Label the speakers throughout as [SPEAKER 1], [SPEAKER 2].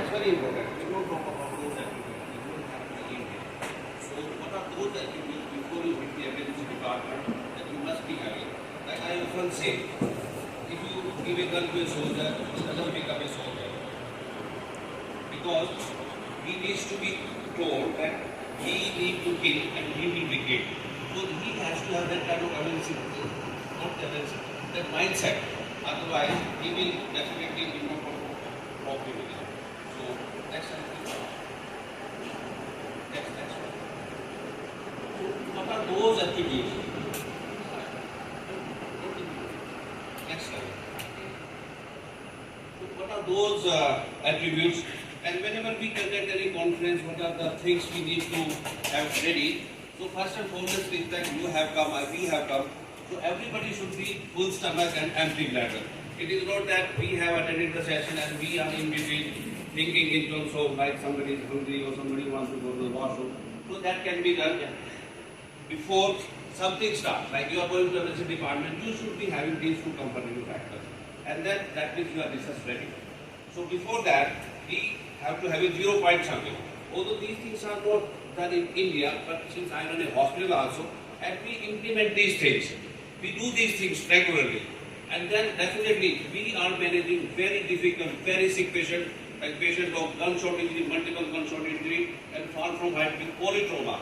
[SPEAKER 1] That's very important. We don't talk about those activities. We don't have to be Indian. So what are those activities before you hit the emergency department that you must be having? Like I often say, if you give a gun to a soldier, he doesn't become a soldier. Because he needs to be told that he needs to kill and he will be killed. So he has to have that kind of emergency, not emergency, that mindset. Otherwise, he will definitely be not properly with it. So that's one. Next one. So what are those attributes? Next slide. So what are those attributes? And whenever we conduct any conference, what are the things we need to have ready? So first and foremost is that you have come, we have come. So everybody should be full stomach and empty bladder. It is not that we have attended the session and we are in between thinking in terms of like somebody is hungry or somebody wants to go to the washroom. So that can be done before something starts. Like you are going to the emergency department, you should be having these two comforting factors. And then that means you are research ready. So before that, we have to have a 0 point something. Although these things are not done in India, but since I run a hospital also, and we implement these things, we do these things regularly. And then definitely we are managing very difficult, very sick patient, like patient of gunshot injury, multiple gunshot injury, and far from having polytrauma.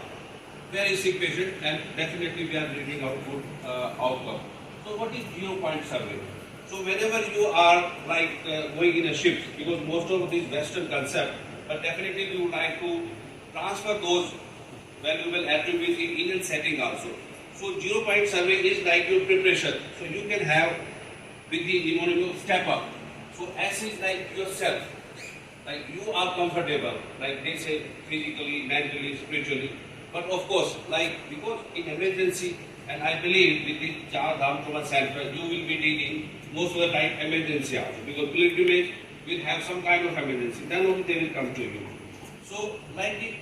[SPEAKER 1] Very sick patient, and definitely we are bringing out good outcome. So what is 0 point survey? So whenever you are like going in a shift, because most of these Western concept, but definitely we would like to transfer those valuable attributes in Indian setting also. So 0 point survey is like your preparation. So you can have with the mnemonic step up. So S is like yourself, like you are comfortable, like they say physically, mentally, spiritually. But of course, like because in emergency, and I believe with the Char Dham Trauma Center, you will be dealing most of the time emergency also, because pilgrimage will have some kind of emergency, then only they will come to you. So like the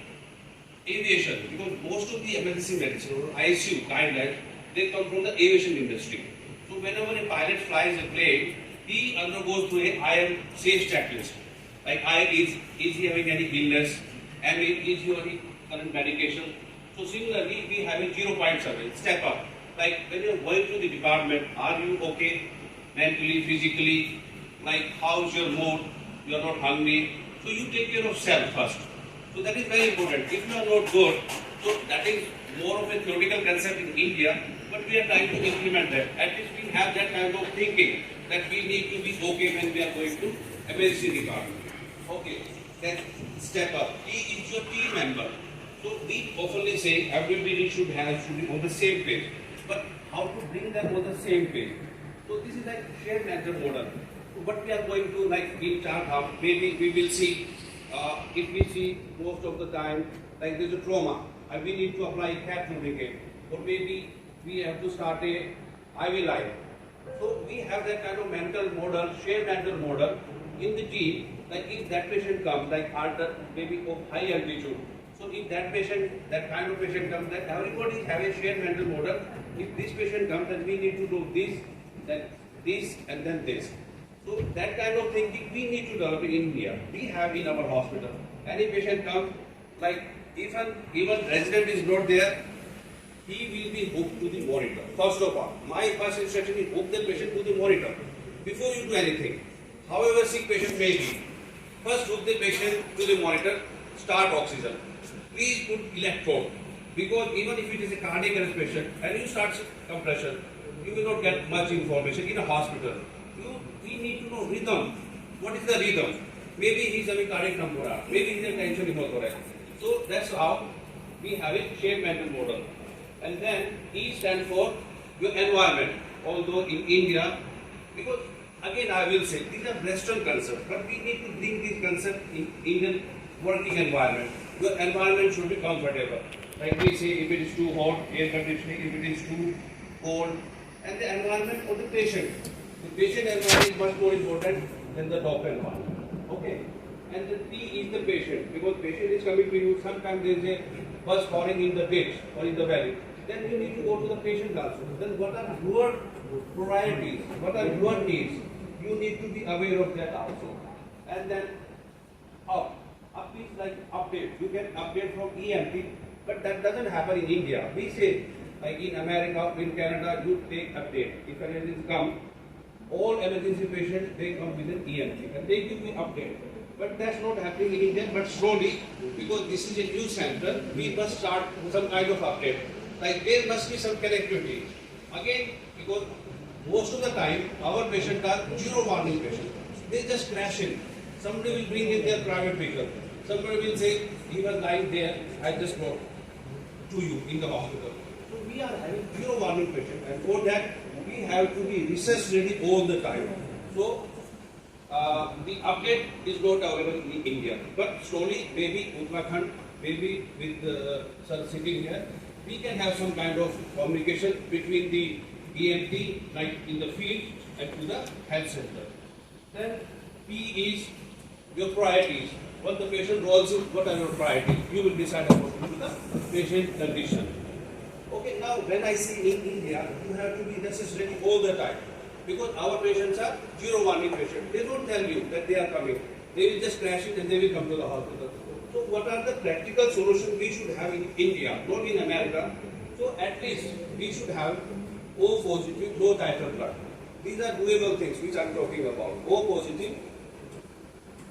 [SPEAKER 1] aviation, because most of the emergency medicine or ICU guidelines, they come from the aviation industry. So whenever a pilot flies a plane, he undergoes through a IM safe checklist. Like is he having any illness, and is he on current medication? So similarly, we have a 0 point survey, step up. Like when you are going to the department, are you okay mentally, physically? Like how's your mood? You are not hungry. So you take care of self first. So that is very important. If you are not good, so that is more of a theoretical concept in India, but we are trying to implement that. At least we have that kind of thinking that we need to be okay when we are going to emergency department. Okay, then step up. He is your team member. So we often say everybody should be on the same page. But how to bring them on the same page? So this is like shared method model. So what we are going to like in Char Dham, maybe we will see, if we see most of the time, like there is a trauma, and we need to apply cat lubricant, or maybe we have to start a IV line. So we have that kind of mental model, shared mental model in the team. Like if that patient comes, like alter maybe of high altitude. So if that patient, that kind of patient comes, then everybody have a shared mental model. If this patient comes, then we need to do this, then this, and then this. So that kind of thinking we need to develop in India. We have in our hospital. Any patient comes, like even resident is not there, he will be hooked to the monitor. First of all, my first instruction is hook the patient to the monitor before you do anything. However sick patient may be, first hook the patient to the monitor, start oxygen. Please put electrode, because even if it is a cardiac arrest patient and you start compression, you will not get much information in a hospital. We need to know rhythm. What is the rhythm? Maybe he is having cardiac pneumonia, maybe he is having tension pneumothorax. So that's how we have a shared mental model. And then E stands for your environment. Although in India, because again I will say these are Western concepts, but we need to bring these concepts in Indian working environment. Your environment should be comfortable. Like we say, if it is too hot, air conditioning; if it is too cold, and the environment of the patient. The patient environment is much more important than the doctor environment. Okay. And the T is the patient, because patient is coming to you. Sometimes there is a bus falling in the ditch or in the valley. Then you need to go to the patient also. Then what are your priorities? What are your needs? You need to be aware of that also. And then Up. Up is like update. You get update from EMT, but that doesn't happen in India. We say, like in America, in Canada, you take update. If anything comes, all emergency patients, they come with an EMT and they give me update. But that's not happening in India, but slowly, because this is a new center, we must start some kind of update. Like there must be some connectivity. Again, because most of the time, our patients are zero warning patients. They just crash in. Somebody will bring in their private vehicle. Somebody will say, he was lying there, I just brought to you in the hospital. So we are having zero warning patient, and for that, we have to be research ready all the time. So the update is not available in India, but slowly, maybe Uttrakhand, maybe with sitting here, we can have some kind of communication between the EMT, like in the field, and to the health center. Then P is your priorities. When the patient rolls in, what are your priorities? You will decide according to the patient condition. Okay, now when I say in India, you have to be necessary all the time. Because our patients are zero warning patients. They don't tell you that they are coming. They will just crash it and they will come to the hospital. So what are the practical solutions we should have in India, not in America? So at least we should have O positive, low titer blood. These are doable things which I am talking about. O positive.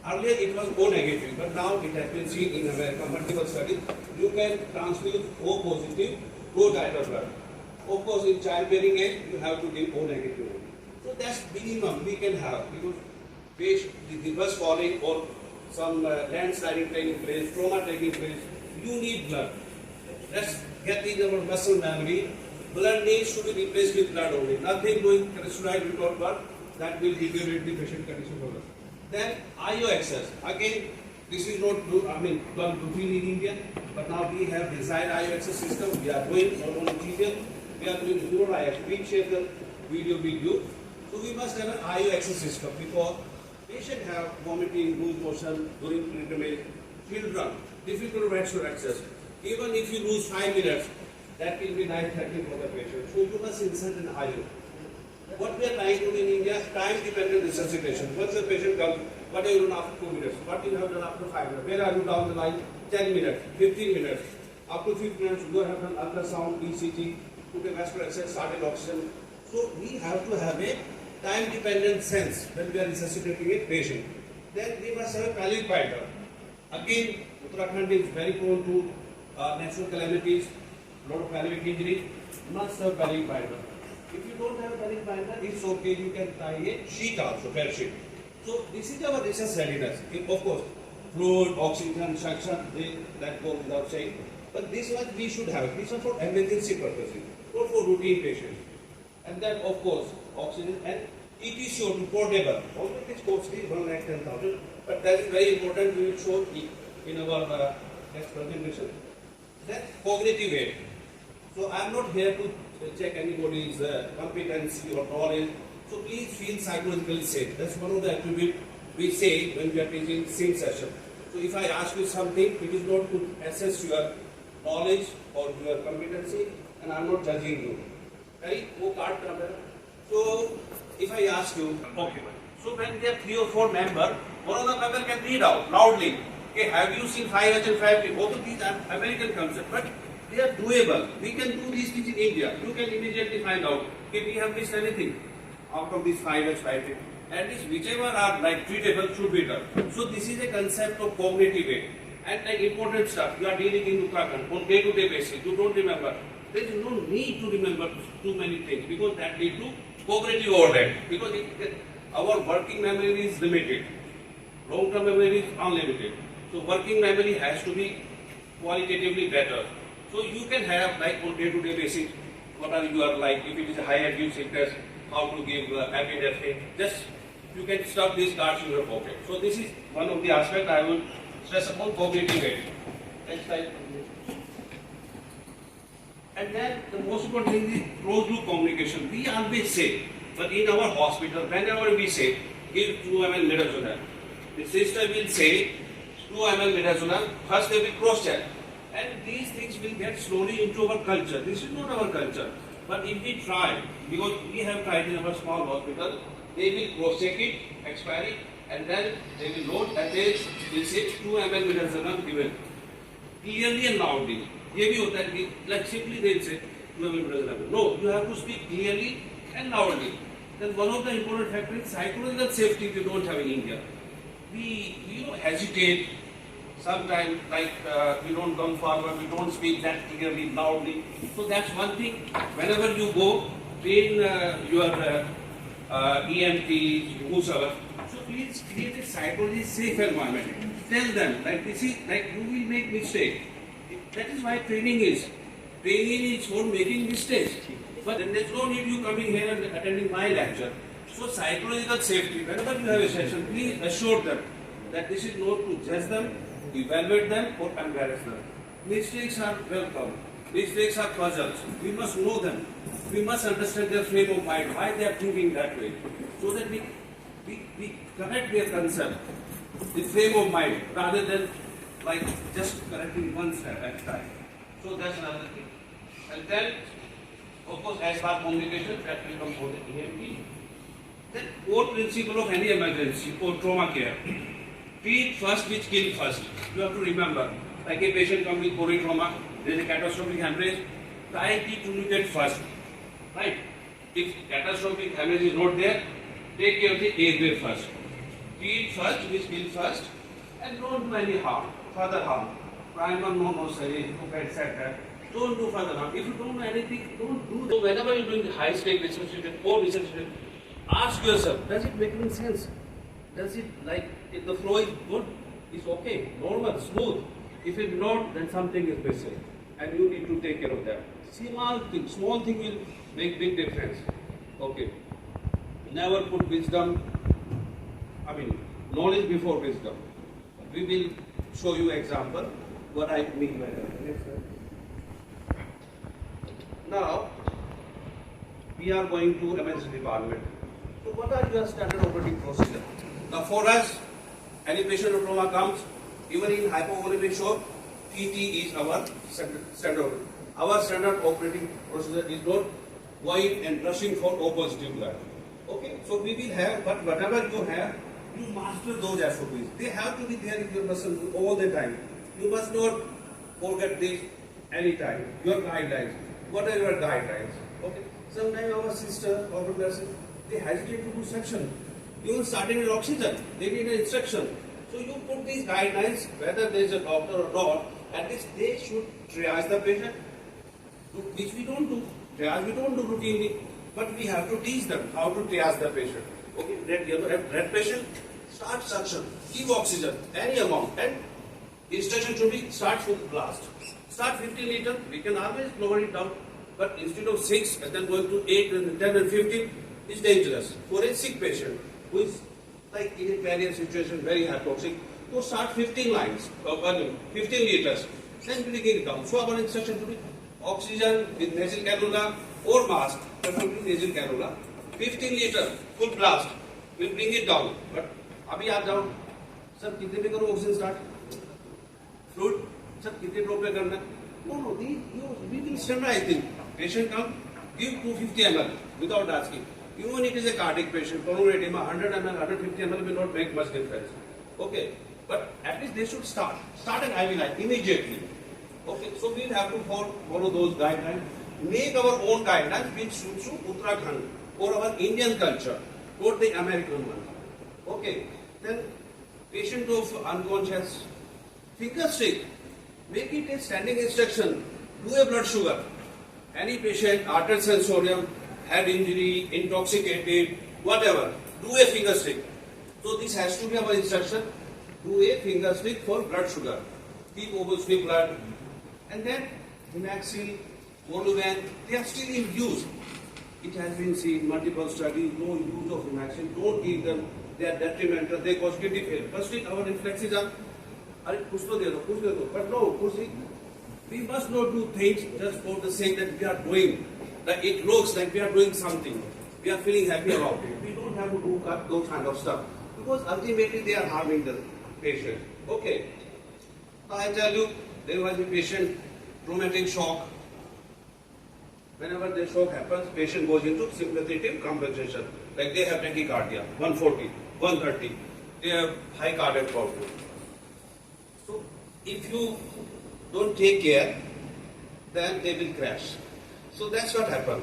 [SPEAKER 1] Earlier it was O negative, but now it has been seen in America, multiple studies. You can transfuse O positive, low titer blood. Of course, in childbearing age, you have to give O negative. So that's minimum we can have, because the bus falling or some landsliding taking place, trauma taking place, you need blood. Let's get in our muscle memory. Blood needs to be replaced with blood only. Nothing doing crystallized without blood, that will deteriorate the patient condition further. Then IO access. Again, this is not done routine in India, but now we have designed IO access system. We are doing hormonal. We are doing neural IX. We share the video with you. So we must have an IO access system, because patient have vomiting, loose motion during pilgrimage, children, difficult to access. Even if you lose 5 minutes, that will be life-threatening for the patient. So you must insert an IO. What we are trying to do in India is time-dependent resuscitation. Once the patient comes, what have you done after 2 minutes? What you have done after 5 minutes? Where are you down the line? 10 minutes, 15 minutes. Up to 15 minutes, you have done ultrasound, ECG, put a vascular access, started oxygen. So we have to have a time-dependent sense when we are resuscitating a patient. Then we must have a palliative fighter. Again, Uttrakhand is very prone to natural calamities, lot of palliative injury. Must have palliative fighter. If you don't have a palliative fighter, it's okay. You can tie a sheet also, bed sheet. So this is our research readiness. Of course, fluid, oxygen, suction, that goes without saying. But this one we should have. This one for emergency purposes, not for routine patients. And then, of course, oxygen and ETCO portable. Although it is costly, 1,10,000, but that is very important. We will show in our next presentation. Then cognitive aid. So I am not here to check anybody's competency or knowledge. So please feel psychologically safe. That's one of the attributes we say when we are teaching same session. So if I ask you something, it is not to assess your knowledge or your competency, and I am not judging you. Right? So if I ask you, okay, so when there are 3 or 4 members, one of the members can read out loudly. Okay, have you seen 5H and 5T? Both of these are American concepts, but they are doable. We can do these things in India. You can immediately find out if we have missed anything out of these 5H, 5T. At least whichever are like treatable should be done. So this is a concept of cognitive aid. And like important stuff, you are dealing in Uttrakhand on day-to-day basis. You don't remember. There is no need to remember too many things, because that leads to cognitive overload. Because our working memory is limited, long-term memory is unlimited. So working memory has to be qualitatively better. So you can have like on day-to-day basis, what are you are like, if it is a high acute sickness, how to give happiness thing. Just you can stuff these cards in your pocket. So this is one of the aspects I will stress upon, cognitive aid. Next slide. And then the most important thing is closed loop communication. We always say, but in our hospital, whenever we say, give 2 ml midazolam, the sister will say 2 ml midazolam, first they will cross check. And these things will get slowly into our culture. This is not our culture. But if we try, because we have tried in our small hospital, they will cross check it, expiry, and then they will note and they will say 2 ml midazolam given clearly and loudly. ये भी होता है कि like simply they will say 2 ml midazolam. No, you have to speak clearly and loudly. Then one of the important factors is psychological safety we don't have in India. We hesitate sometimes, like we don't come forward, we don't speak that clearly, loudly. So that's one thing. Whenever you go, train your EMTs, whosoever. So please create a psychologically safe environment. Tell them, like this is like you will make mistake. That is why training is. Training is for making mistakes. But then there's no need you coming here and attending my lecture. So psychological safety, whenever you have a session, please assure them that this is not to judge them, evaluate them or embarrass them. Mistakes are welcome. Mistakes are puzzles. We must know them. We must understand their frame of mind, why they are thinking that way. So that we correct their concept, the frame of mind, rather than like just correcting one step at a time. So that's another thing. And then, of course, as far communication, that will come for the EMT. Then, core principle of any emergency or trauma care. Treat first, which kill first. You have to remember, like a patient comes with coronary trauma, there is a catastrophic hemorrhage, try to communicate first. Right? If catastrophic hemorrhage is not there, take care of the airway first. Treat first, which kill first, and don't do any harm, further harm. Primer, no surgery, etc. Don't do further harm. If you don't know anything, don't do that. So whenever you're doing high stake resuscitation or resuscitation, ask yourself, does it make any sense? Does it like, if the flow is good, it's okay, normal, smooth. If it's not, then something is missing. And you need to take care of that. Small thing will make big difference. Okay. Never put knowledge before wisdom. We will show you example what I mean by that. Now, we are going to emergency department. So what are your standard operating procedure? Now for us, any patient with trauma comes, even in hypovolemic shock, TT is our standard. Our standard operating procedure is not going and rushing for O positive blood. Okay, so we will have, but whatever you have, you master those SOPs. They have to be there in your muscle all the time. You must not forget this anytime. Your guidelines. What are your guidelines? Okay. Sometimes our sister or person, they hesitate to do suction. You starting with oxygen, they need an instruction. So you put these guidelines, whether there is a doctor or not, at least they should triage the patient, which we don't do. Triage we don't do routinely, but we have to teach them how to triage the patient. Okay, red patient, start suction, give oxygen, any amount, and instruction should be start full blast. Start 15 liters, we can always lower it down, but instead of 6 and then going to 8 and 10 and 15 is dangerous. For a sick patient who is like in a barrier situation, very hypoxic, to start 15 lines, 15 liters, then bring it down. So our instruction should be oxygen with nasal cannula or mask, preferably nasal cannula, 15 liters, full blast, will bring it down. But abhi aap jao, sir, kitne pe karo oxygen start? Fluid, sir, kitne drop pe karna? No, we will standardize thing. Patient come, give 250 ml without asking. Even it is a cardiac patient, coronary edema, 100 ml, 150 ml will not make much difference. Okay, but at least they should start an IV line immediately. Okay, so we will have to follow those guidelines, make our own guidelines which suits Uttrakhand or our Indian culture or the American one. Okay, then patient of unconscious, finger stick, make it a standing instruction, do a blood sugar. Any patient, arterial sensorium, head injury, intoxicated, whatever, do a finger stick. So this has to be our instruction, do a finger stick for blood sugar. Keep oversleep blood. And then Humaxil, Voluvan, they are still in use. It has been seen, multiple studies, no use of Humaxil, don't give them, they are detrimental, they cause kidney failure. Firstly, our reflexes are, but no, we must not do things just for the sake that we are doing. That it looks like we are doing something. We are feeling happy about it. We don't have to do those kind of stuff. Because ultimately they are harming the patient. Okay. Now I tell you, there was a patient, traumatic shock. Whenever the shock happens, patient goes into sympathetic compensation. Like they have tachycardia, 140, 130. they have high cardiac problem. So if you don't take care, then they will crash. So that's what happened.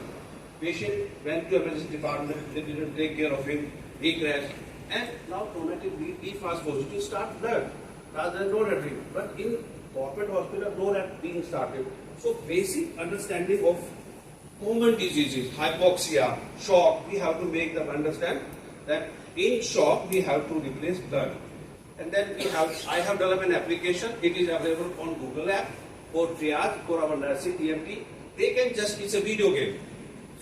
[SPEAKER 1] Patient went to emergency department, they didn't take care of him, he crashed, and now traumatic he was supposed to start blood rather than no red ring. But in corporate hospital, no red being started. So basic understanding of common diseases, hypoxia, shock, we have to make them understand that in shock we have to replace blood. And then I have developed an application, it is available on Google app for triage, for our nursing EMT. They can just, it's a video game.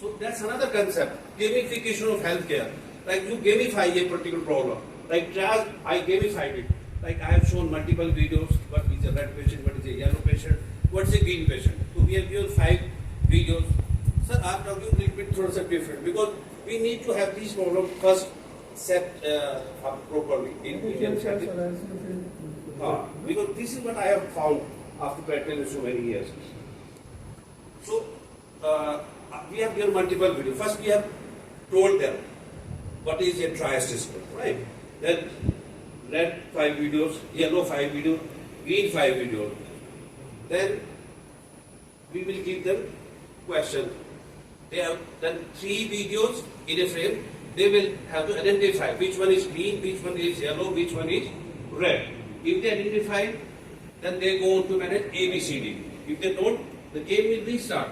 [SPEAKER 1] So that's another concept, gamification of healthcare. Like you gamify a particular problem. Like triage, I gamified it. Like I have shown multiple videos, what is a red patient, what is a yellow patient, what's a green patient. So we have given 5 videos. Sir, I'm talking a little bit towards a different because we need to have these problems first set up properly in Indian setting. Because this is what I have found after practicing so many years. So we have given multiple videos. First we have told them what is a triage system, right? Then red 5 videos, yellow 5 videos, green 5 videos. Then we will give them questions. They have done 3 videos in a frame. They will have to identify which one is green, which one is yellow, which one is red. If they identify, then they go on to manage ABCD. If they don't, the game will restart.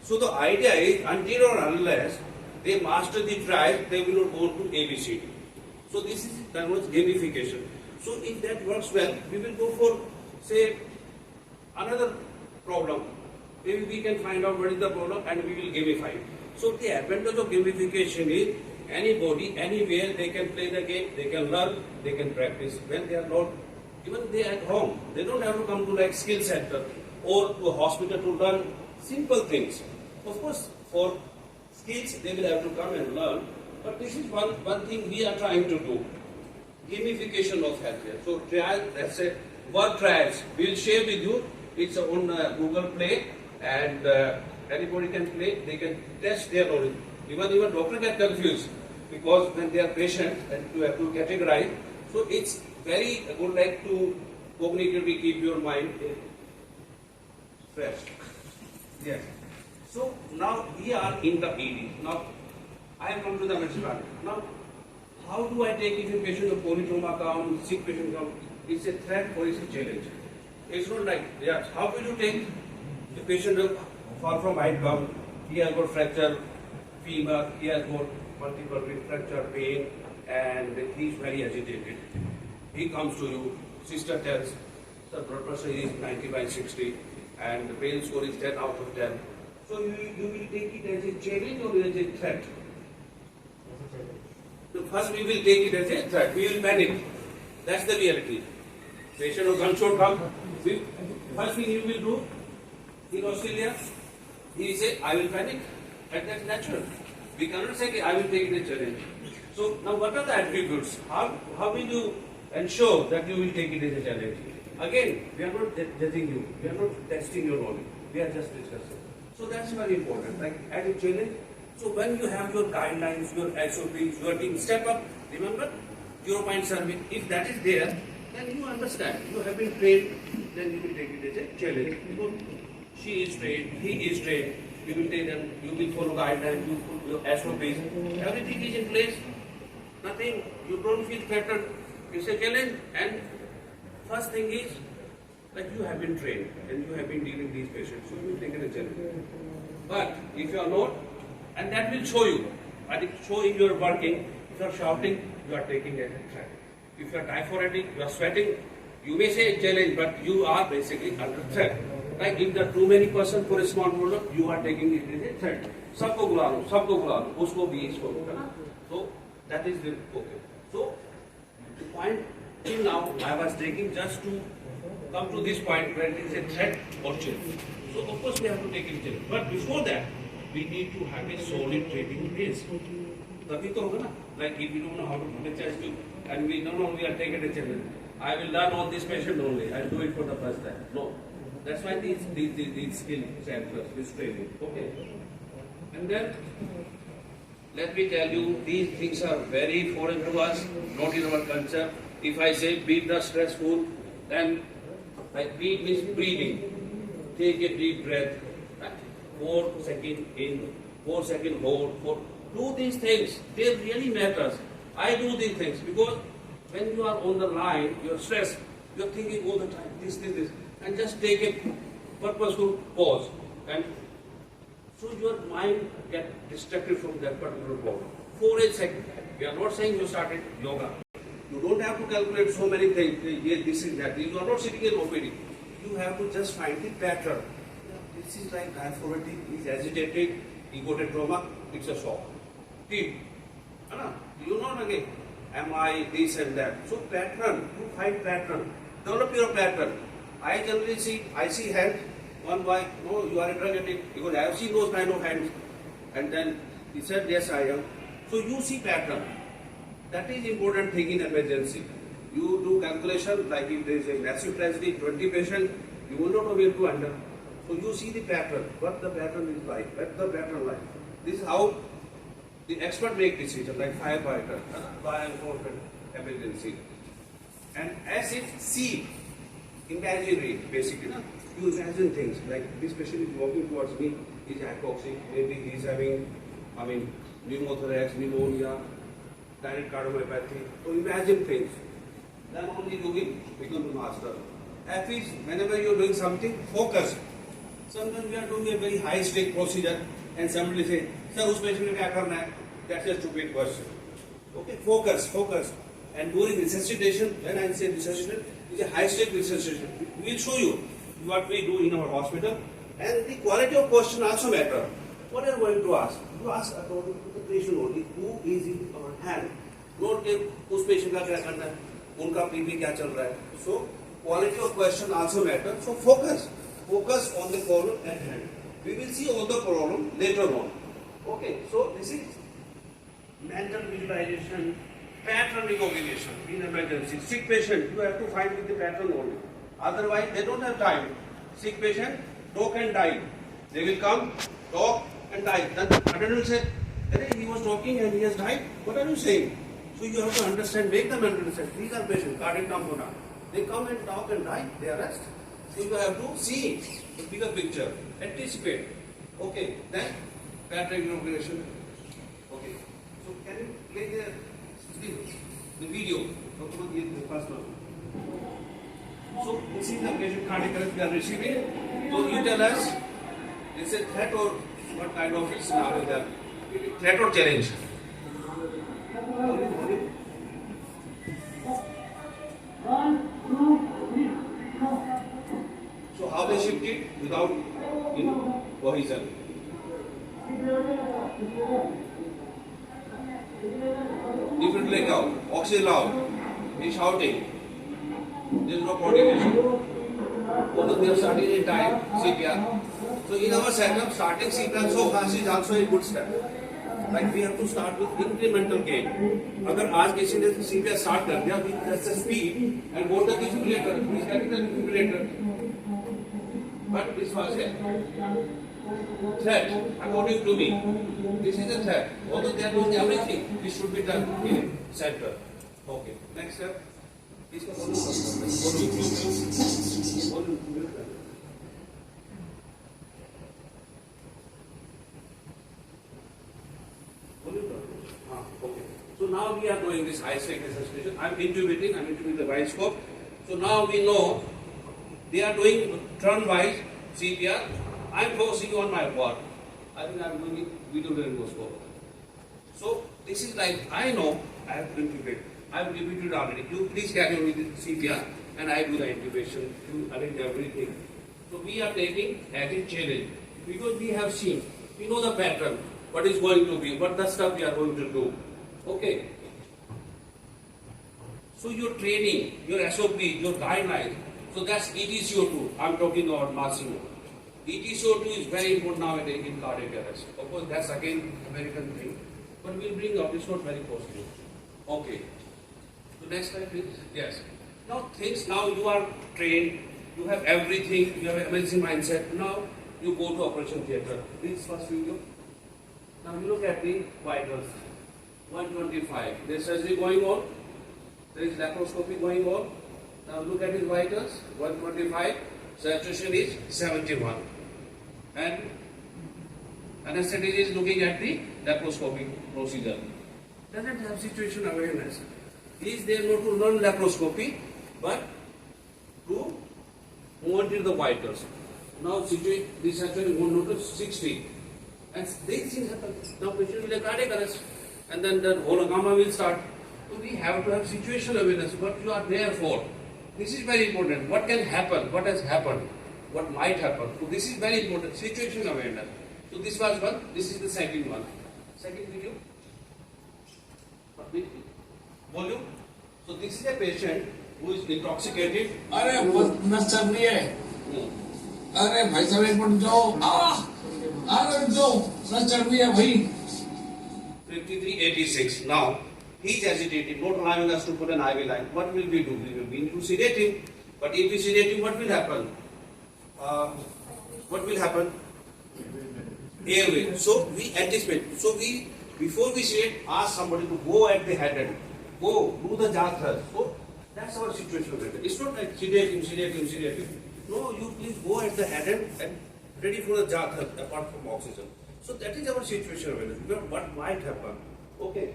[SPEAKER 1] So the idea is until or unless they master the triage, they will not go on to ABCD. So this is done as gamification. So if that works well, we will go for, say, another problem. Maybe we can find out what is the problem and we will gamify it. So the advantage of gamification is anybody, anywhere, they can play the game, they can learn, they can practice. When they are not, even they are at home, they don't have to come to like skill center or to a hospital to learn simple things. Of course, for skills, they will have to come and learn. But this is one thing we are trying to do. Gamification of healthcare. So trial, let's say, what trials? We will share with you. It's on Google Play and anybody can play. They can test their knowledge. Even doctor get confused because when they are patients and you have to categorize. So it's very good like to cognitively keep your mind fresh. Yes. So now we are in the ED. Now I have come to the emergency department. Now how do I take if a patient of polytrauma comes, sick patient comes? It's a threat or it's a challenge. It's not like, yes, how will you take the patient far from height come, he has got fracture femur, he has got multiple rib fracture pain and he is very agitated. He comes to you, sister tells, the blood pressure is 90/60 and the pain score is 10 out of 10. So you will take it as a challenge or as a threat? So first we will take it as a threat, we will panic. That's the reality. Patient of gunshot come, first thing you will do in Australia, he will say, I will panic. And that's natural. We cannot say, I will take it as a challenge. So now what are the attributes? How will you ensure that you will take it as a challenge? Again, we are not judging you. We are not testing your knowledge. We are just discussing. So that's very important. Like as a challenge, so when you have your guidelines, your SOPs, your team step up, remember 0-point survey. If that is there, then you understand. You have been trained, then you will take it as a challenge. Because she is trained, he is trained. You will take them, you will follow guidelines, you follow your SOPs. Everything is in place. Nothing, you don't feel threatened. It's a challenge. And first thing is, like you have been trained and you have been dealing with these patients, so you will take it as a challenge. But if you are not, and that will show you, and it show in your working, if you are shouting, you are taking it as a threat. If you are typhoidic, you are sweating, you may say a challenge, but you are basically under threat. Like if there are too many persons for a small problem, you are taking it as a threat. सबको बुला लो, उसको भी इसको है ना? So that is the okay. So the point till now I was taking just to come to this point where it is a threat or challenge. So of course we have to take it challenge. But before that, we need to have a solid training base. तभी तो होगा ना? Like if we don't know how to put a chest tube and we don't know we are taking a challenge. I will learn all this patient only. I will do it for the first time. No. That's why these skill centers, this training. Okay. And then let me tell you, these things are very foreign to us, not in our culture. If I say beat the stressful, then like beat means breathing. Take a deep breath. 4 seconds in, 4 seconds hold. Do these things. They really matters. I do these things because when you are on the line, you're stressed. You're thinking all the time, this, and just take a purposeful pause, and so your mind get distracted from that particular pause. For a second, we are not saying you started yoga. You don't have to calculate so many things. Yeah, this is that. You are not sitting in OPD. You have to just find the pattern. This is like diaphoretic, is agitated, he got a trauma, it's a shock. Deep. You know again, am I this and that? So pattern, you find pattern. Develop your pattern. I generally see hand, one boy, no, you are a drug addict, because I have seen those kind of hands. And then he said, yes, I am. So you see pattern. That is important thing in emergency. You do calculation, like if there is a massive tragedy, 20 patients, you will not be able to handle. So you see the pattern, what the pattern is like, what the pattern like. This is how the expert make decision, like firefighter, fire enforcement, emergency. And as if see, imaginary, basically, you imagine things, like this patient is walking towards me, he is hypoxic, maybe he is having, pneumothorax, pneumonia, direct cardiomyopathy. So imagine things. Then only you will become the master. F is, whenever you are doing something, focus. Sometimes we are doing a very high-stake procedure and somebody say, sir, whose patient will क्या करना है? That's a stupid question. Okay, focus. And during resuscitation, when I say resuscitation, it's a high-stake resuscitation. We will show you what we do in our hospital. And the quality of question also matter. What are you going to ask? You ask according to the patient only, who is in our hand. Not कि उस patient का क्या करना है, उनका PP क्या चल रहा है. So quality of question also matter. So focus on the problem at hand. We will see all the problem later on. Okay, so this is mental visualization, pattern recognition in emergency. Sick patient, you have to find with the pattern only. Otherwise, they don't have time. Sick patient, talk and die. They will come, talk and die. Then attendant will say, he was talking and he has died. What are you saying? So you have to understand, make them understand. These are patients, cardiac tamponade. They come and talk and die, they are rest. So you have to see the bigger picture, anticipate. Okay, then pattern recognition. Okay, so can you play the video? First one. So this is the patient cardiac arrest we are receiving. So you tell us, it's a threat or what kind of scenario there? Threat or challenge? So how they shift it without cohesion? Different leg out, oxygen out, he's shouting. There is no coordination. Although we have started in time CPR. So in our setup, starting CPR so fast is also a good step. Like we have to start with incremental gain. अगर आज किसी ने CPR start कर दिया, we press the speed and go to the defibrillator. Please get the defibrillator. But this was a threat, according to me. This is a threat. Although they are doing everything, this should be done in center. Okay. Next step. इसको okay. So now we are doing this high-stake resuscitation. I'm intubating the wide scope. So now we know they are doing turn-wise CPR. I'm focusing on my part. I think I'm doing it video laryngoscope. So this is like, I know I have to intubate. I have repeated already. You please carry on with the CPR and I do the intubation to arrange everything. So we are taking as a challenge because we have seen, we know the pattern, what is going to be, what the stuff we are going to do. Okay. So your training, your SOP, your guidelines, so that's ETCO2. I'm talking about Massimo. ETCO2 is very important nowadays in cardiac arrest. Of course, that's again American thing. But we'll bring up, it's not very costly. Okay. So next slide, please. Yes. Now you are trained, you have everything, you have an amazing mindset. Now you go to operation theatre. Please, first video. Now you look at the vitals. 125. There's surgery going on. There is laparoscopy going on. Now look at his vitals. 125. Saturation is 71. And anesthetist is looking at the laparoscopic procedure. Doesn't have situation awareness. He is there not to learn laparoscopy, but to monitor the vitals. Now this saturation will go to 60. And these things happen. Now patient will have cardiac arrest. And then the whole gamma will start. So we have to have situational awareness, what you are there for. This is very important. What can happen? What has happened? What might happen? So this is very important. Situational awareness. So this was one. This is the second one. Second video. Volume. So this is a patient who is intoxicated.
[SPEAKER 2] अरे नस चल रही है अरे भाई साहब एक minute जाओ अरे जाओ नस चल रही है भाई
[SPEAKER 1] 5386. Now he is agitated, not allowing us to put an IV line. What will we do? We need to sedate him. But if we sedate him, what will happen? What will happen? Airway. So we anticipate. So we, before we sedate, ask somebody to go at the head end. Go, do the jaw thrust. So that's our situation. It's not like sedate him, sedate him, sedate him. No, you please go at the head end and ready for the jaw thrust apart from oxygen. So that is our situation awareness. What might happen? Okay.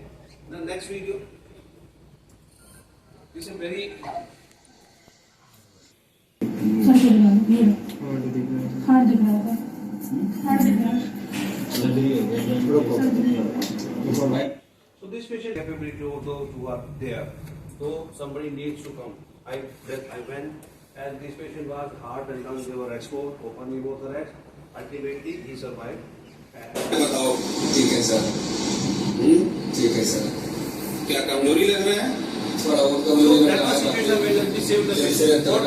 [SPEAKER 1] The next video. This is very
[SPEAKER 3] hard दिख रहा होगा hard दिख रहा है
[SPEAKER 1] So this patient capability of those who are there. So somebody needs to come. I went and this patient was heart and lungs, they were exposed, open pneumothorax. Ultimately he survived.
[SPEAKER 4] बताओ ठीक है sir ठीक है sir क्या कमजोरी लग रहा है थोड़ा बहुत कमजोरी लग रहा है बताओ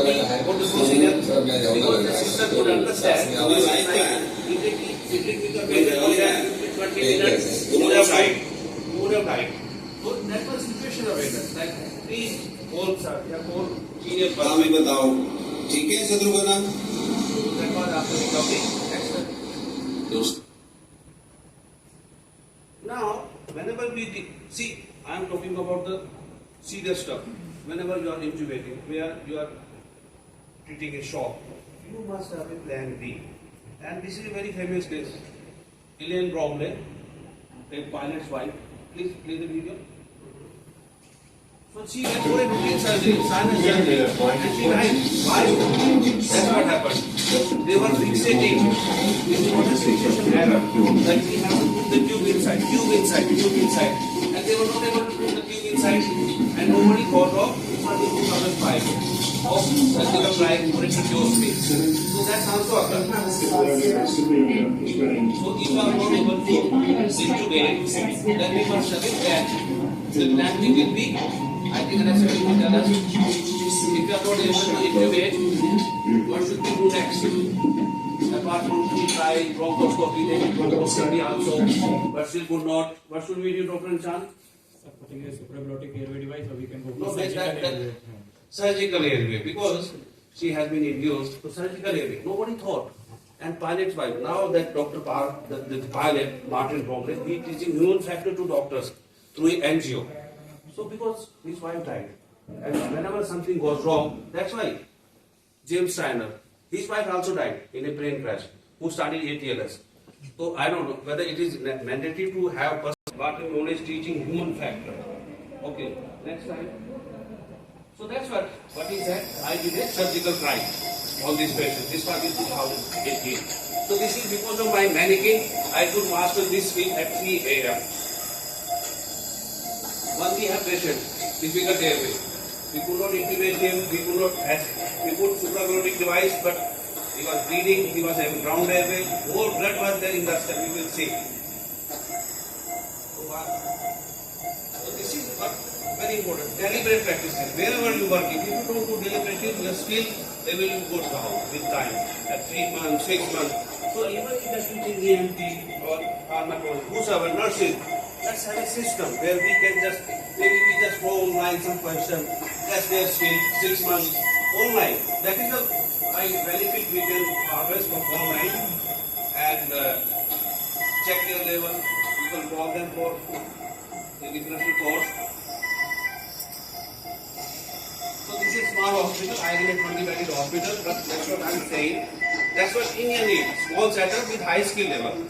[SPEAKER 4] ठीक है Shatrughan
[SPEAKER 1] Now, whenever we see, I am talking about the serious stuff. Whenever you are intubating, where you are treating a shock, you must have a plan B. And this is a very famous case. Elaine Bromley, a pilot's wife. Please play the video. So she went for a routine surgery, sinus surgery, and she died. Why? That's what happened. They were fixating. This is what is fixation error. That we have to put the tube inside, and they were not able to put the tube inside, and nobody thought of until 2005 of surgical life for a tracheostomy. So that's also occurred. So if you are not able to intubate, then we must have a plan. The plan will be, I think that's what you tell us. If you are not able to intubate, what should we do next? Apart from we try bronchoscopy, then bronchoscopy also, but still could not. What should we do, Dr. Chan?
[SPEAKER 5] Putting a supraglottic airway device, or we can go
[SPEAKER 1] No,
[SPEAKER 5] for
[SPEAKER 1] that's
[SPEAKER 5] surgical
[SPEAKER 1] that
[SPEAKER 5] airway.
[SPEAKER 1] surgical airway, because she has been induced to surgical airway. Nobody thought. And pilot's wife, now that Dr. Park, the pilot, Martin Bromley, he is teaching human factor to doctors through NGO. So because his wife died, and whenever something goes wrong, that's why James Steiner, his wife also died in a plane crash, who studied ATLS. So I don't know whether it is mandatory to have person, but known as teaching human factor. Okay, next slide. So that's what he said. I did a surgical trial on this patient. This was in 2018. So this is because of my mannequin, I could master this skill at 3 a.m. Once we have patient, difficult airway. We could not intubate him, we put supraglottic device, but he was bleeding, he was having ground airway, more blood was there in the study, we will see. So this is very important. Deliberate practices. Wherever you work, if you don't do deliberately, your skill level will go down with time. At 3 months, 6 months. So even if you are teaching EMT or pharmacology, whosoever, nurses, let's have a system where we can just, maybe we just go online some question, test their skill, 6 months, online. That is a benefit we can harvest from online and check their level, People call them for the differential course. So this is small hospital, I am a 20-bedded hospital, but that's what I am saying. That's what India needs. Small setup with high skill level.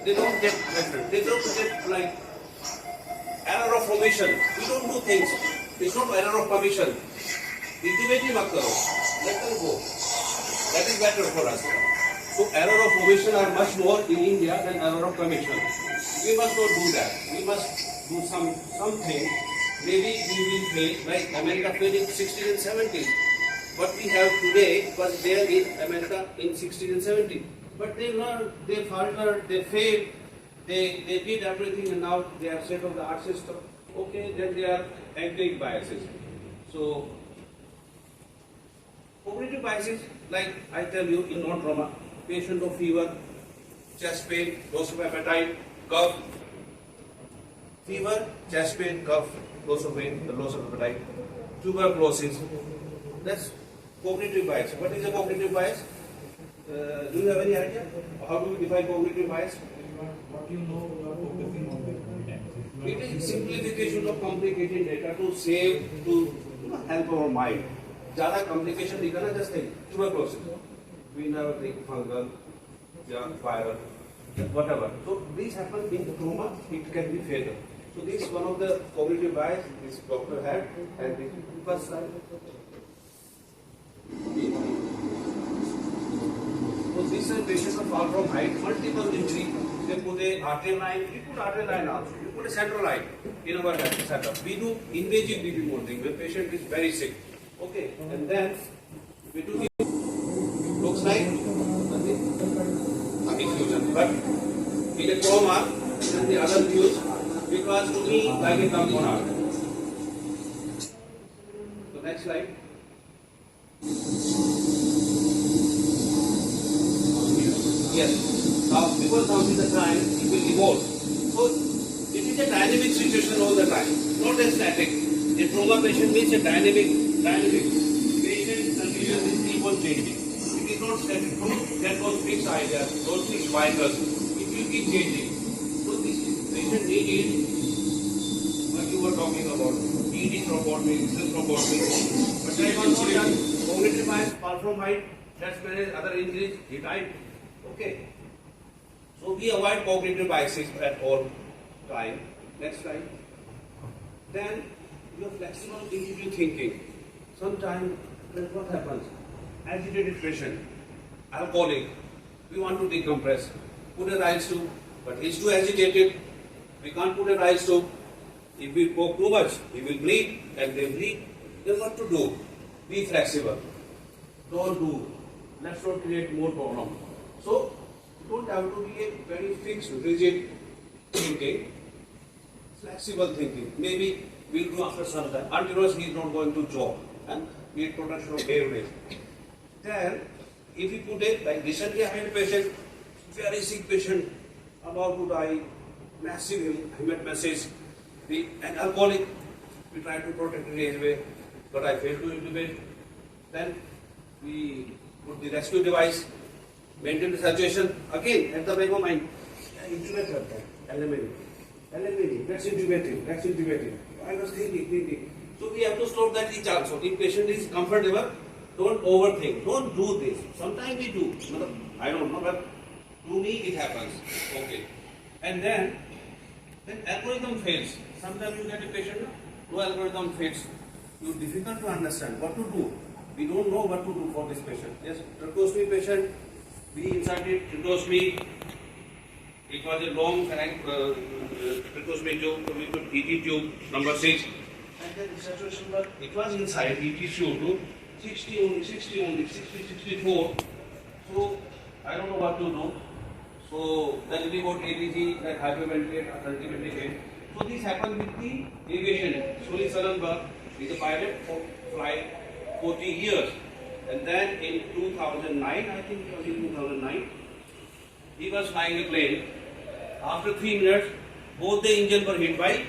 [SPEAKER 1] They don't get better. They don't get like error of formation. We don't do things. It's not error of permission. Intimately mat karo. Let them go. That is better for us. So error of formation are much more in India than error of permission. We must not do that. We must do something. Maybe we will fail like America failed in 16 and 17. What we have today was there in America in 16 and 17. But they learned, they faltered, they failed, they did everything and now they are state of the art system. Okay, then they are acting biases. So, cognitive biases, like I tell you in non-trauma, patient of fever, chest pain, loss of appetite, cough, fever, chest pain, cough, loss of weight, the loss of appetite, tuberculosis. That's cognitive bias. What is a cognitive bias? Do you have any idea? How do we define cognitive bias?
[SPEAKER 5] What you know, you are focusing on that many times.
[SPEAKER 1] It is simplification of complicated data to save, to help our mind. Jada complication दिखा just think tuberculosis. We never think fungal, viral, whatever. So this happens in trauma. It can be fatal. So this is one of the cognitive bias this doctor had, and the first slide. So these are patients of fall from height, multiple injury. They put a arterial line, we put arterial line also. You put a central line in our setup. We do invasive BP monitoring when patient is very sick. Okay, and then we do looks like infusion, but in a trauma and the other views, because to me like a component. So next slide. Yes. Now, because now is the time, it will evolve. So, it is a dynamic situation all the time, not a static. A trauma patient means a dynamic. Patient condition is keep on changing. It is not static. Don't get those fixed ideas, those fixed fibers. It will keep changing. So, this patient need is what you were talking about. ED thrombectomy, cell thrombectomy. But that was not done. Cognitive bias, fall from height, chest managed, other injuries, he died. Okay. So we avoid cognitive biases at all time. Next slide. Then you have flexible intuitive thinking. Sometimes what happens? Agitated patient, alcoholic, we want to decompress. Put a rice tube, but he's too agitated. We can't put a rice tube. If we poke too much, he will bleed and they bleed. Then what to do? Be flexible. Don't do. Let's not create more problem. So, you don't have to be a very fixed, rigid thinking, flexible thinking. Maybe we'll do after some time. Until he is not going to job and need protection of airways. Then, if we put it, like recently I had a patient, very sick patient, about to die, massive hematosis, an alcoholic, we tried to protect the airway, but I failed to intubate. Then, we put the rescue device, maintain the saturation, again at the back of mind, intubate करता है, LMA, that's intubating. I was thinking. So we have to stop that each also. If patient is comfortable, don't overthink, don't do this. Sometimes we do, I don't know, but to me it happens. Okay. And then algorithm fails. Sometimes you get a patient, no algorithm fails. It's difficult to understand what to do. We don't know what to do for this patient. Yes, tracheostomy patient, we inserted tracheostomy. It was a long tracheostomy tube, so we put ET tube number 6. And then saturation, but it was inside ET tube 60, 64. So I don't know what to do. So then we got ATG, like hyperventilate, ultimately. So this happened with the aviation. Suri Saranberg is a pilot for flight 40 years. And then in 2009, I think it was in 2009, he was flying a plane. After 3 minutes, both the engines were hit by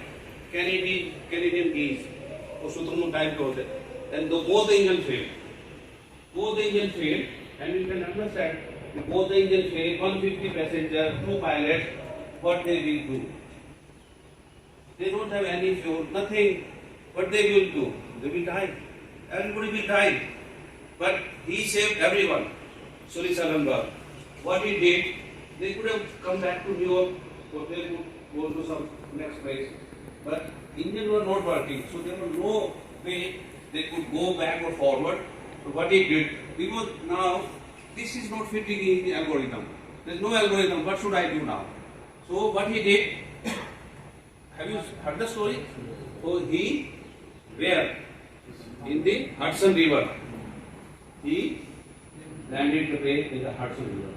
[SPEAKER 1] Canadian geese. And both the engines failed. And you can understand, both the engines failed, 150 passengers, 2 pilots, what they will do. They don't have any fuel, nothing. What they will do? They will die. Everybody will die. But he saved everyone. Suri Salambar. What he did, they could have come back to New York, or they could go to some next place. But Indians were not working, so there was no way they could go back or forward. So what he did, because now this is not fitting in the algorithm. There is no algorithm. What should I do now? So what he did, have you heard the story? So he, where? In the Hudson River. He landed the plane in the Hudson River.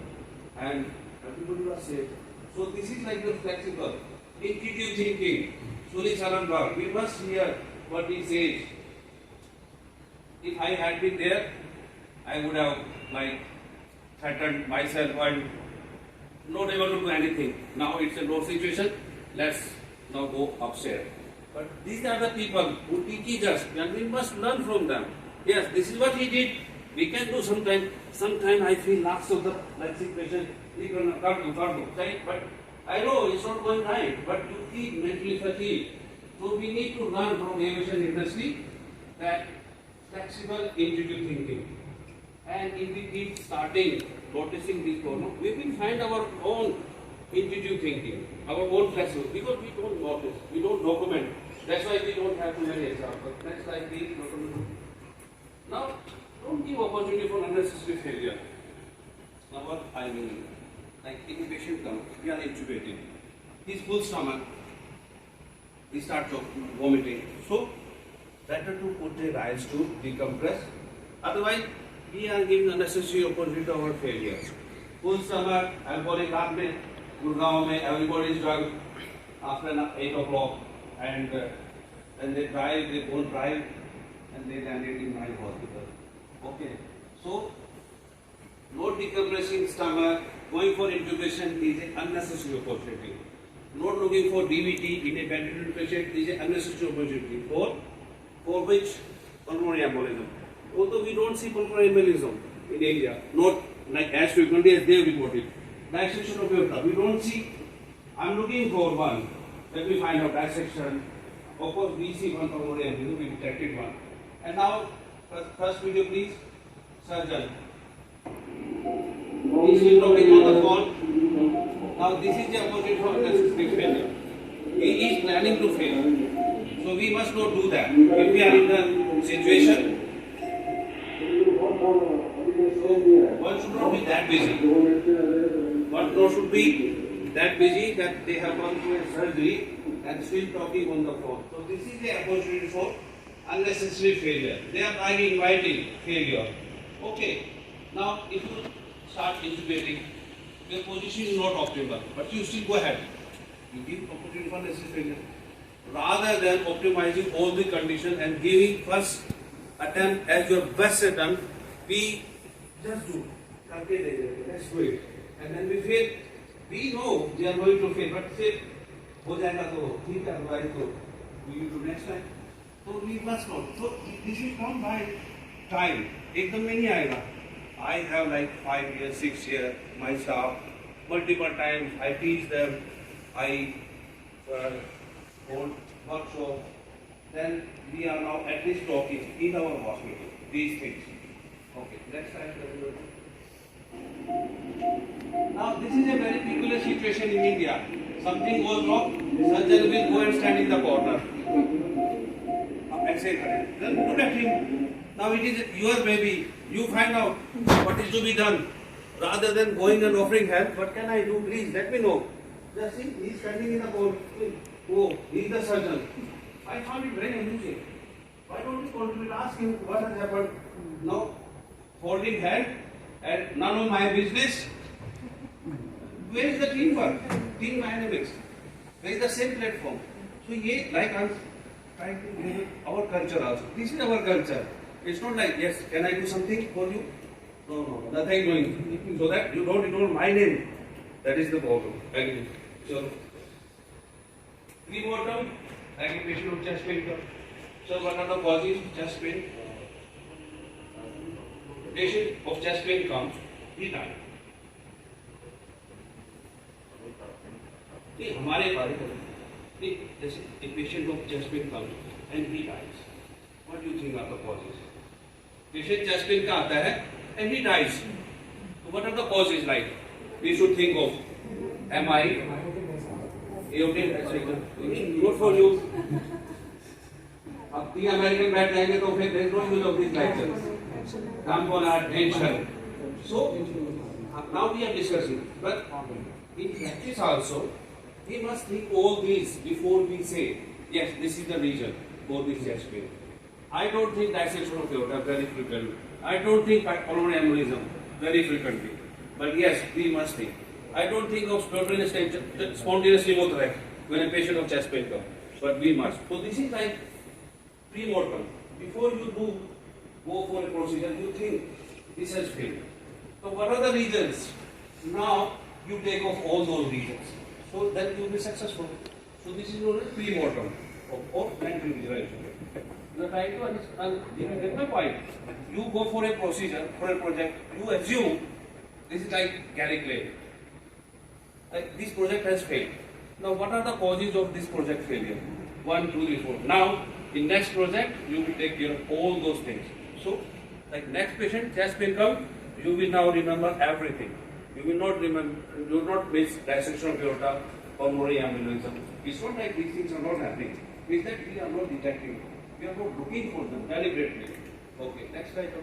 [SPEAKER 1] And everybody was saved. So this is like the flexible, intuitive thinking. Suri Salambar, we must hear what he says. If I had been there, I would have like threatened myself and not able to do anything. Now it's a low situation. Let's now go upstairs. But these are the people who teach us, and we must learn from them. Yes, this is what he did. We can do sometime. Sometime I feel lots of the like situation. But I know it's not going right. But you keep mentally fatigued. So we need to learn from aviation industry that flexible, intuitive thinking. And if we keep starting noticing these problems, we will find our own intuitive thinking, our own flexible, because we don't notice, we don't document. That's why we don't have too many examples. Next slide, please. Now, don't give opportunity for unnecessary failure. Now, what I mean, like intubation comes, we are intubating. He's full stomach, he starts vomiting. So, better to put the rice to decompress. Otherwise, we are giving unnecessary opportunity to our failure. Full stomach, alcoholic आपने गुड़गांव में everybody is drunk after 8 o'clock, and they drive, they don't drive, and they landed in my hospital. Okay, so not decompressing stomach, going for intubation is an unnecessary opportunity. Not looking for DVT in a bedridden patient is an unnecessary opportunity. For which pulmonary embolism. Although we don't see pulmonary embolism in India, not like as frequently as they reported. Dissection of aorta, we don't see. I'm looking for one. Let me find out dissection. Of course, we see one pulmonary embolism, we detected one. And now, first video please. Surgeon. He's still talking on the phone. Now this is the opposite for unnecessary failure. He is planning to fail. So we must not do that. If we are in the situation, so one should not be that busy. One should be that busy that they have gone through a surgery and still talking on the phone. So this is the opportunity for unnecessary failure. They are inviting failure. Okay. Now if you start intubating, your position is not optimal, but you still go ahead. You give opportunity for unnecessary failure. Rather than optimizing all the conditions and giving first attempt as your best attempt, we just do. Let's do it. And then we fail. We know we are going to fail, but say, हो जाएगा तो ठीक है, otherwise तो we will do next time. So we must not. So this will come by time. एकदम में नहीं आएगा. I have like 5 years, 6 years, my staff, multiple times I teach them, I hold workshop. Then we are now at least talking in our hospital these things. Okay, next slide. Now this is a very peculiar situation in India. Something goes wrong, surgeon will go and stand in the corner. And say, then look at him. Now it is your baby. You find out what is to be done. Rather than going and offering help, what can I do? Please let me know. Just see, he is standing in the corner. Oh, he is the surgeon. I found it very amusing. Why don't you contribute? Ask him what has happened. Now, holding hand and none of my business. Where is the teamwork? Team dynamics. Where is the same platform? So, like us, trying to give our culture also. This is our culture. It's not like, yes, can I do something for you? No, nothing doing. So that you don't ignore my name. That is the problem. Agree. So, pre-mortem, aggravation of chest pain. So, what are the causes of chest pain? Patient of chest pain comes, he died. See, हमारे A patient of chest pain comes and he dies. What do you think are the causes? Patient chest pain का आता है and he dies. So what are the causes like? We should think of MI, aortic dissection. Good for you. अब 3 American बैठ जाएंगे तो फिर there is no use of these lectures. Come on our attention. So now we are discussing, but in practice also, we must think all these before we say, yes, this is the reason for this chest pain. I don't think dissection of aorta very frequently. I don't think pulmonary embolism very frequently. But yes, we must think. I don't think of spontaneous pneumothorax when a patient of chest pain comes. But we must. So this is like pre-mortem. Before you go for a procedure, you think this has failed. So what are the reasons? Now you take off all those reasons. So then you will be successful. So this is known as pre-mortem or mental visualization. You are trying to understand, you get my point. You go for a procedure, for a project, you assume this is like Gary Clay. Like this project has failed. Now what are the causes of this project failure? 1, 2, 3, 4. Now in next project you will take care of all those things. So like next patient, chest pain comes, you will now remember everything. You will not remember, you will not miss dissection of aorta, pulmonary embolism. It's not like these things are not happening. It's that we are not detecting. We are not looking for them deliberately. Okay, next slide.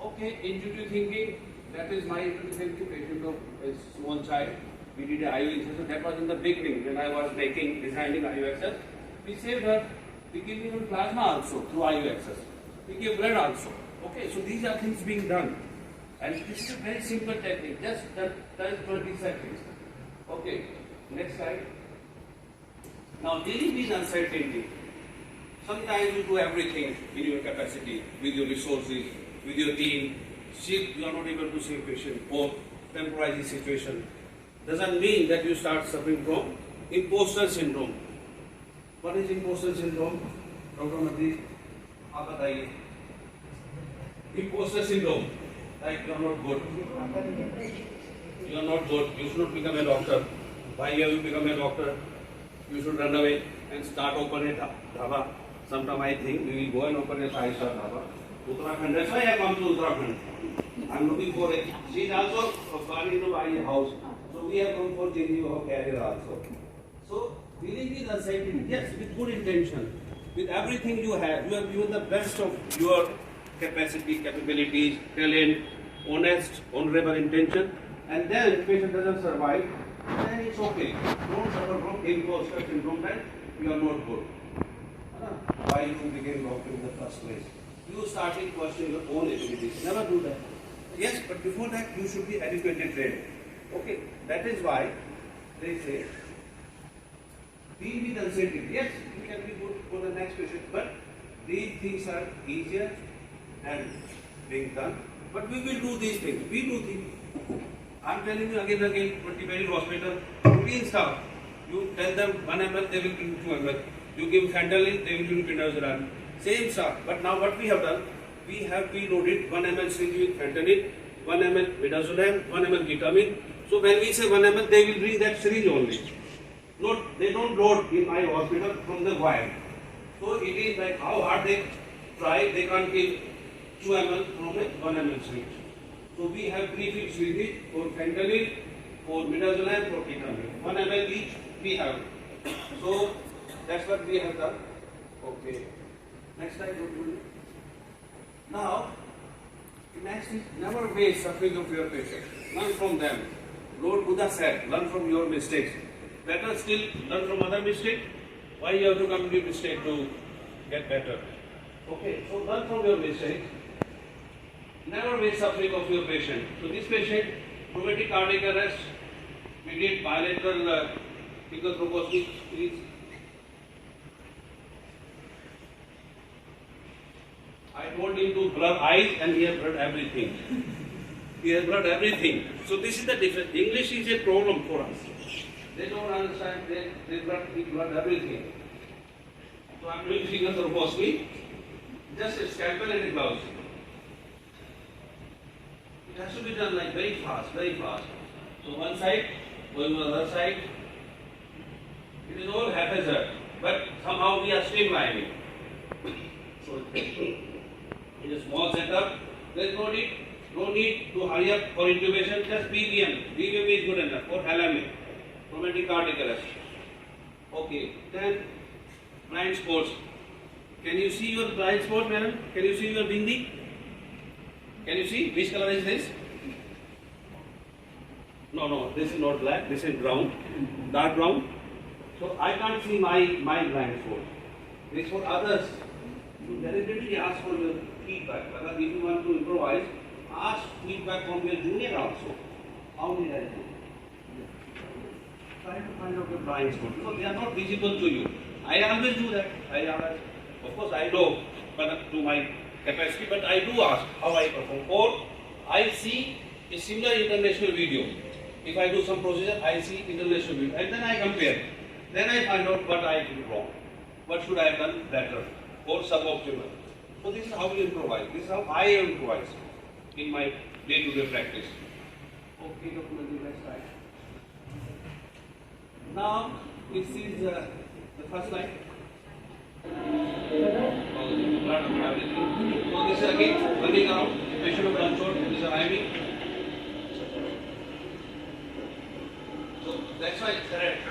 [SPEAKER 1] Okay, intuitive thinking. That is my intuitive thinking. Patient of a small child. We did an IU insertion. That was in the beginning when I was designing IU access. We saved her. We gave even plasma also through IU access. We gave blood also. Okay, so these are things being done. And this is a very simple technique. Just 20 seconds. Okay, next slide. Now, dealing with uncertainty. Sometimes you do everything in your capacity, with your resources, with your team. Still, you are not able to save patient or temporize the situation. Doesn't mean that you start suffering from imposter syndrome. What is imposter syndrome? Dr. Madri, आप बताइए. Imposter syndrome. Like you are not good. You are not good. You should not become a doctor. Why have you become a doctor? You should run away and start open a dhaba. Sometime I think we will go and open a 5-star dhaba. Uttrakhand. That's why I come to Uttrakhand. I am looking for it. She is also planning to buy a house. So we have come for changing our career also. So dealing with uncertainty, yes, with good intention, with everything you have given the best of your capacity, capabilities, talent, honest, honorable intention, and then patient doesn't survive, then it's okay. Don't suffer from imposter syndrome that you are not good. Why you became doctor in the first place? You started questioning your own abilities. Never do that. Yes, but before that you should be adequately trained. Okay, that is why they say, deal with uncertainty. Yes, you can be good for the next patient, but these things are easier and being done. But we will do these things. We do things. I am telling you again and again, Multivariate hospital, routine stuff. You tell them 1 ml, they will give you 2 ml. You give fentanyl, they will give you midazolam. Same stuff. But now what we have done, we have preloaded 1 ml syringe with fentanyl, 1 ml midazolam, 1 ml ketamine. So when we say 1 ml, they will bring that syringe only. They don't load in my hospital from the vial. So it is like how hard they try, they can't give 2 ml from a 1 ml syringe. So we have pre-filled syringes for fentanyl, for midazolam, for ketamine. 1 ml each we have. So that's what we have done. Okay. Next slide. Now, next is never waste suffering of your patient. Learn from them. Lord Buddha said, learn from your mistakes. Better still, learn from other mistakes. Why you have to come to mistake to get better? Okay, so learn from your mistakes. Never waste suffering of your patient. So this patient, traumatic cardiac arrest, we did bilateral fecal thromboscopy. I told him to blur eyes and he has blurred everything. He has blurred everything. So this is the difference. English is a problem for us. They don't understand, they blurred everything. So I am doing fecal thromboscopy, just a scalpel and a gloves. It has to be done like very fast, very fast. So one side, going to the other side. It is all haphazard, but somehow we are streamlining. So it is small setup. There is no need to hurry up for intubation. Just BVM. BVM is good enough for LMA, traumatic cardiac arrest. Okay. Then blind spots. Can you see your blind spot, madam? Can you see your bindi? Can you see which color is this? No, this is not black. This is brown, dark brown. So I can't see my blind spot. This is for others. You deliberately ask for your feedback. Because if you want to improvise, ask feedback from your junior also. How did I do? Try to find out your blind spot because they are not visible to you. I always do that. Of course, I know, but to my capacity, but I do ask how I perform. Or I see a similar international video. If I do some procedure, I see international video, and then I compare. Then I find out what I did wrong. What should I have done better or suboptimal? So this is how we improvise. This is how I improvise in my day-to-day practice. Okay, document the next slide. Now, this is the first slide. So this is again running around, patient of gunshot, this is arriving. So that's why it's correct.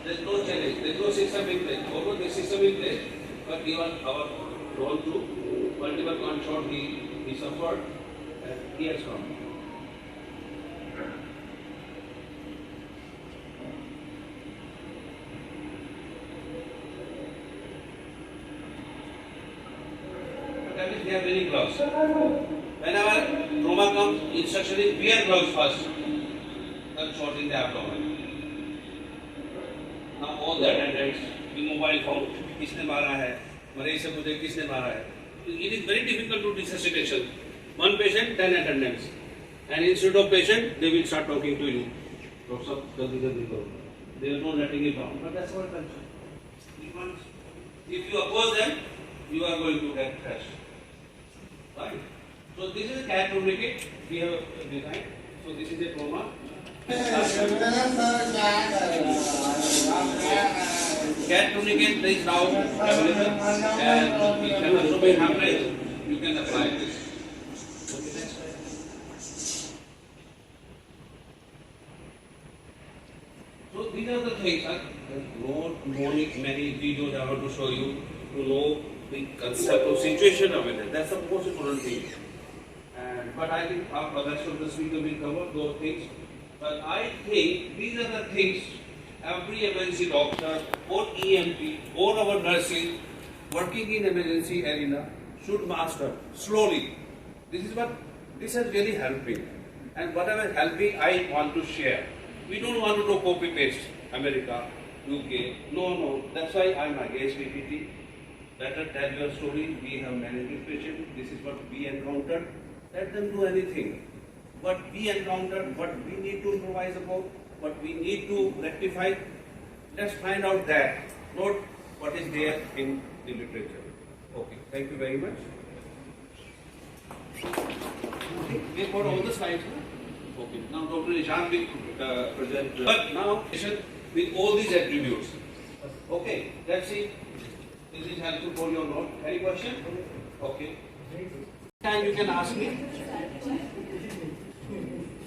[SPEAKER 1] There's no challenge, there's no system in place. Although the system in place, but given our role to multiple gunshot he suffered and he has come. They are wearing gloves. Whenever trauma comes, instruction is wear gloves first. Gunshot in the abdomen. Now all the attendants, the mobile phone, किसने मारा है, मरीज से पूछे किसने मारा है. It is very difficult to resuscitation. One patient, 10 attendants, and instead of patient, they will start talking to you. Doctor साहब जल्दी जल्दी करो. They are not letting it down. But that's our culture. If you oppose them, you are going to get crushed. Right. So this is a cat tourniquet we have designed. So this is a trauma. Cat tourniquet is now available and it can also be hemorrhage. You can apply this. Okay, next slide. So these are the things. No need many videos I want to show you to know the concept of situation awareness. That's the most important thing. But I think our rest of the speaker will cover those things. But I think these are the things every emergency doctor or EMT or our nurses working in emergency arena should master slowly. This has really helped me. And whatever helped me, I want to share. We don't want to do copy paste America, UK. No. That's why I'm against PPT. Better tell your story. We have managed patient. This is what we encountered. Let them do anything. What we encountered, what we need to improvise about, what we need to rectify. Let's find out that, not what is there in the literature. Okay, thank you very much. Okay, we've got all the slides. Huh? Okay, now Dr. Nishan will present. But now, with all these attributes. Okay, let's see. This is helpful for your note. Any question? Okay. Time you can ask me.